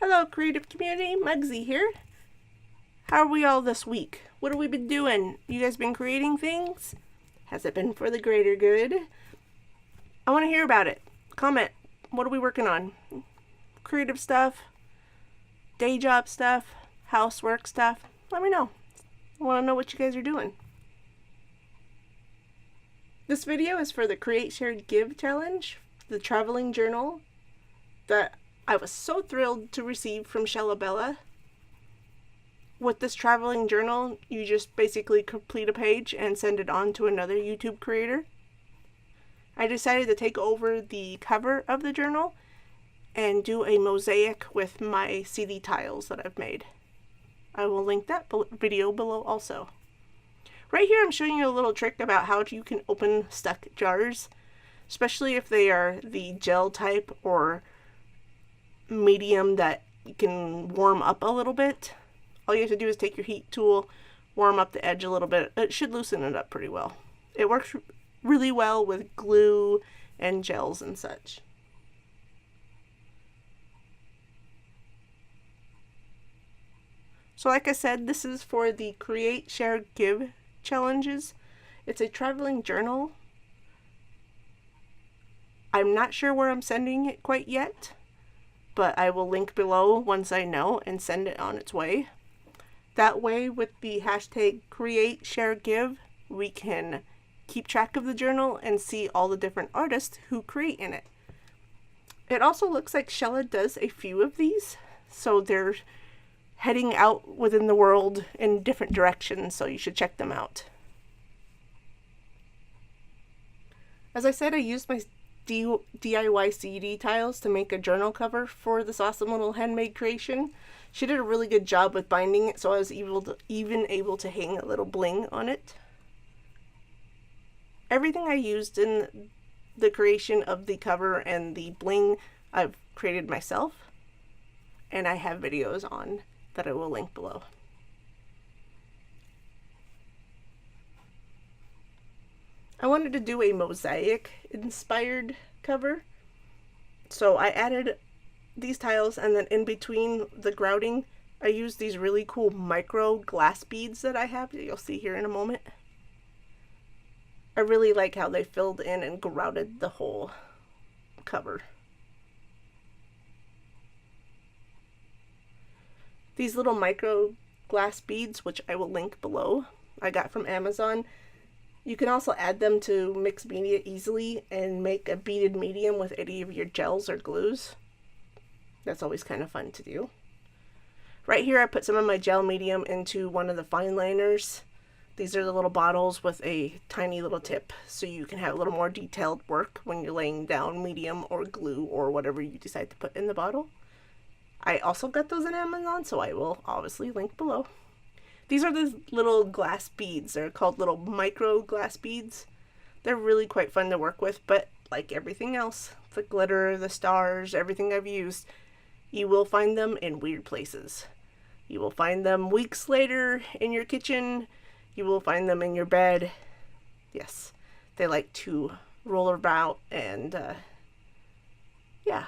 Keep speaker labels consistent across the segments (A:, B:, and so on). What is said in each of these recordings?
A: Hello creative community, Mugsy here. How are we all this week? What have we been doing? You guys been creating things? Has it been for the greater good? I want to hear about it. Comment. What are we working on? Creative stuff, day job stuff, housework stuff. Let me know. I want to know what you guys are doing. This video is for the Create, Share, Give challenge, the traveling journal that I was so thrilled to receive from Shellah Bella. With this traveling journal, you just basically complete a page and send it on to another YouTube creator. I decided to take over the cover of the journal and do a mosaic with my CD tiles that I've made. I will link that video below also. Right here I'm showing you a little trick about how you can open stuck jars, especially if they are the gel type or medium that you can warm up a little bit. All you have to do is take your heat tool, warm up the edge a little bit. It should loosen it up pretty well. It works really well with glue and gels and such. So like I said, this is for the Create, Share, Give challenges. It's a traveling journal. I'm not sure where I'm sending it quite yet, but I will link below once I know and send it on its way. That way, with the hashtag Create, Share, Give, we can keep track of the journal and see all the different artists who create in it. It also looks like Shellah does a few of these, so they're heading out within the world in different directions, so you should check them out. As I said, I used my DIY CD tiles to make a journal cover for this awesome little handmade creation. She did a really good job with binding it, so I was even able to hang a little bling on it. Everything I used in the creation of the cover and the bling I've created myself, and I have videos on that I will link below. I wanted to do a mosaic inspired cover, so I added these tiles, and then in between the grouting I used these really cool micro glass beads that I have that you'll see here in a moment. I really like how they filled in and grouted the whole cover. These little micro glass beads, which I will link below, I got from Amazon. You can also add them to mixed media easily and make a beaded medium with any of your gels or glues. That's always kind of fun to do. Right here I put some of my gel medium into one of the fine liners. These are the little bottles with a tiny little tip, so you can have a little more detailed work when you're laying down medium or glue or whatever you decide to put in the bottle. I also got those on Amazon, so I will obviously link below. These are the little glass beads. They're called little micro glass beads. They're really quite fun to work with, but like everything else, the glitter, the stars, everything I've used, you will find them in weird places. You will find them weeks later in your kitchen. You will find them in your bed. Yes, they like to roll about and yeah,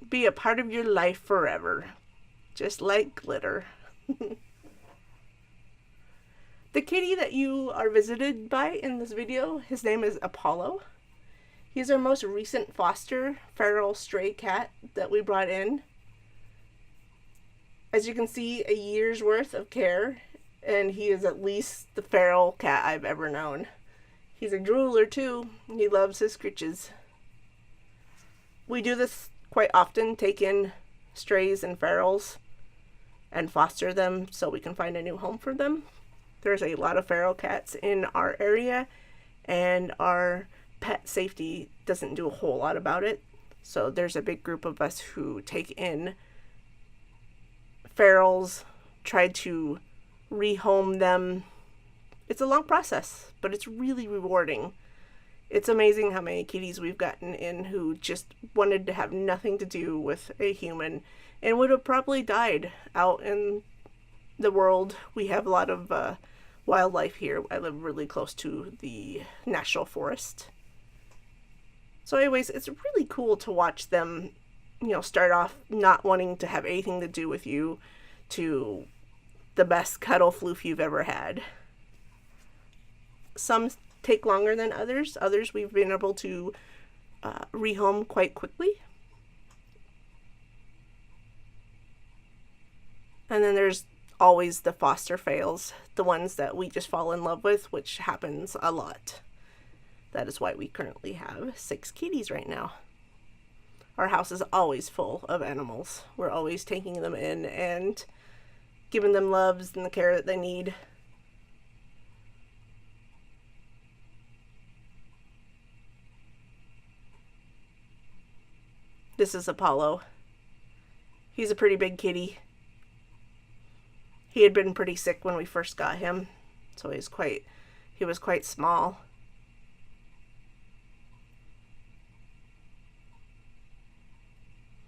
A: be a part of your life forever. Just like glitter. The kitty that you are visited by in this video, his name is Apollo. He's our most recent foster feral stray cat that we brought in. As you can see, a year's worth of care, and he is at least the feral cat I've ever known. He's a drooler too. He loves his scritches. We do this quite often, take in strays and ferals and foster them so we can find a new home for them. There's a lot of feral cats in our area, and our pet safety doesn't do a whole lot about it. So there's a big group of us who take in ferals, try to rehome them. It's a long process, but it's really rewarding. It's amazing how many kitties we've gotten in who just wanted to have nothing to do with a human and would have probably died out in the world. We have a lot of wildlife here. I live really close to the national forest. So anyways, it's really cool to watch them you know, start off not wanting to have anything to do with you to the best cuddle floof you've ever had. Some take longer than others. Others we've been able to rehome quite quickly. And then there's always the foster fails, the ones that we just fall in love with, which happens a lot. That is why we currently have 6 kitties right now. Our house is always full of animals. We're always taking them in and giving them loves and the care that they need. This is Apollo. He's a pretty big kitty. He had been pretty sick when we first got him, so he was quite small.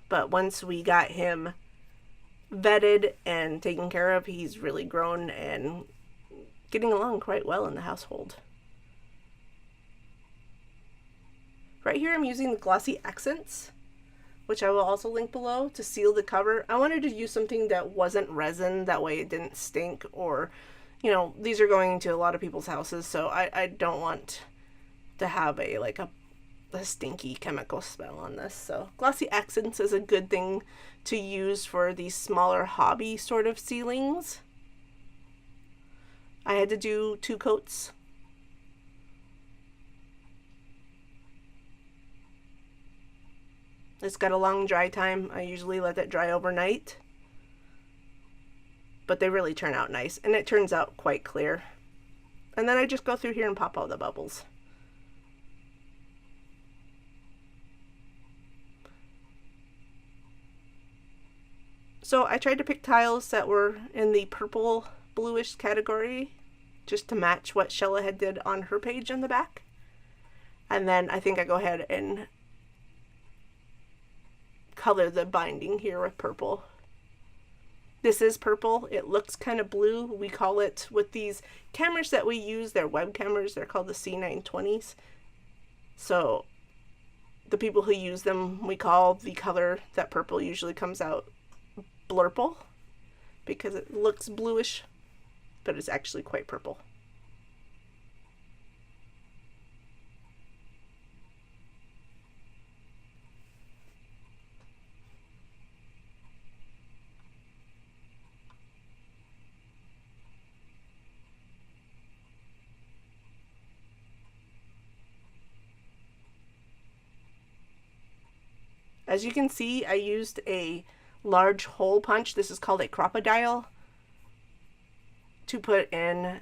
A: But once we got him vetted and taken care of, he's really grown and getting along quite well in the household. Right here I'm using the glossy accents, which I will also link below, to seal the cover. I wanted to use something that wasn't resin, that way it didn't stink, or, you know, these are going into a lot of people's houses, so I don't want to have a stinky chemical smell on this. So glossy accents is a good thing to use for these smaller hobby sort of ceilings. I had to do 2 coats. It's got a long dry time. I usually let it dry overnight. But they really turn out nice, and it turns out quite clear. And then I just go through here and pop out the bubbles. So I tried to pick tiles that were in the purple bluish category, just to match what Shellah had did on her page in the back. And then I think I go ahead and color the binding here with purple. This is purple. It looks kind of blue. We call it, with these cameras that we use, they're web cameras, they're called the C920s. So the people who use them, we call the color that purple usually comes out blurple, because it looks bluish, but it's actually quite purple. As you can see, I used a large hole punch. This is called a cropodile, to put in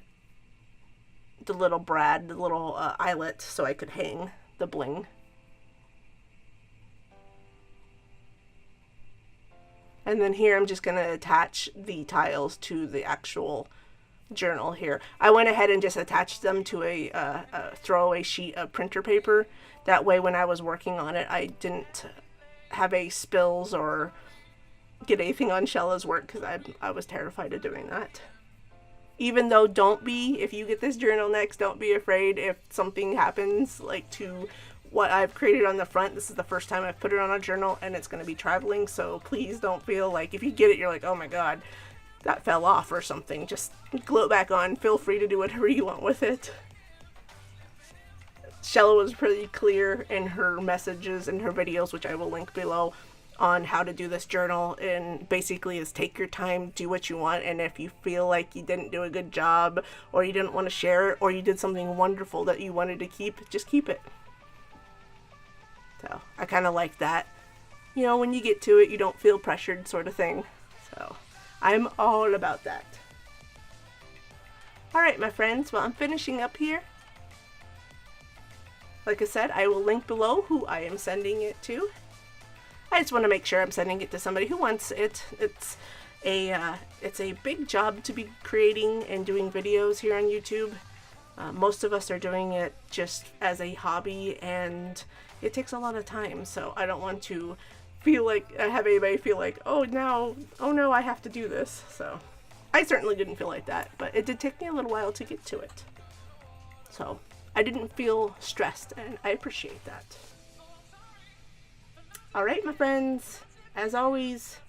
A: the little brad, the little eyelet, so I could hang the bling. And then here I'm just going to attach the tiles to the actual journal here. I went ahead and just attached them to a throwaway sheet of printer paper. That way when I was working on it, I didn't have any spills or get anything on Shellah's work, because I was terrified of doing that. Even though, if you get this journal next, don't be afraid if something happens, like to what I've created on the front. This is the first time I've put it on a journal, and it's going to be traveling, so please don't feel like if you get it, you're like, oh my god, that fell off or something. Just glue it back on. Feel free to do whatever you want with it. Shellah was pretty clear in her messages and her videos, which I will link below, on how to do this journal, and basically is take your time, do what you want, and if you feel like you didn't do a good job, or you didn't want to share it, or you did something wonderful that you wanted to keep, just keep it. So I kind of like that. You know, when you get to it, you don't feel pressured, sort of thing. So I'm all about that. Alright, my friends, well, I'm finishing up here. Like I said, I will link below who I am sending it to. I just want to make sure I'm sending it to somebody who wants it. It's a big job to be creating and doing videos here on YouTube. Most of us are doing it just as a hobby, and it takes a lot of time, so I don't want to feel like, have anybody feel like, oh no, I have to do this. So I certainly didn't feel like that, but it did take me a little while to get to it. So I didn't feel stressed, and I appreciate that. Alright, my friends, as always,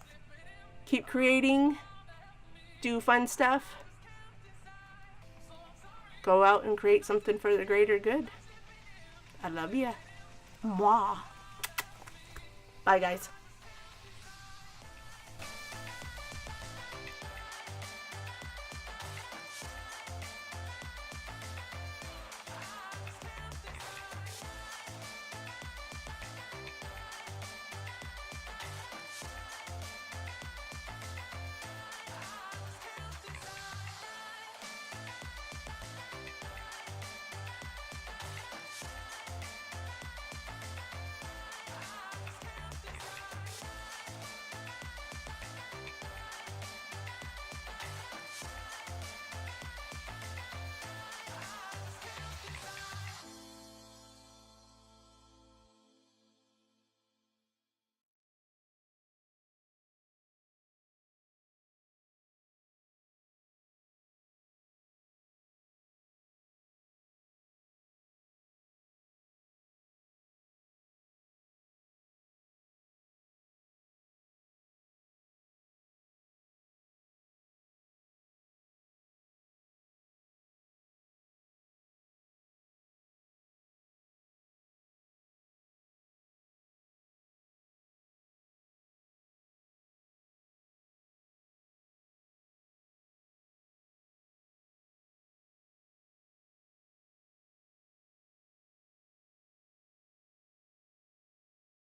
A: keep creating, do fun stuff, go out and create something for the greater good. I love ya. Mwah. Bye, guys.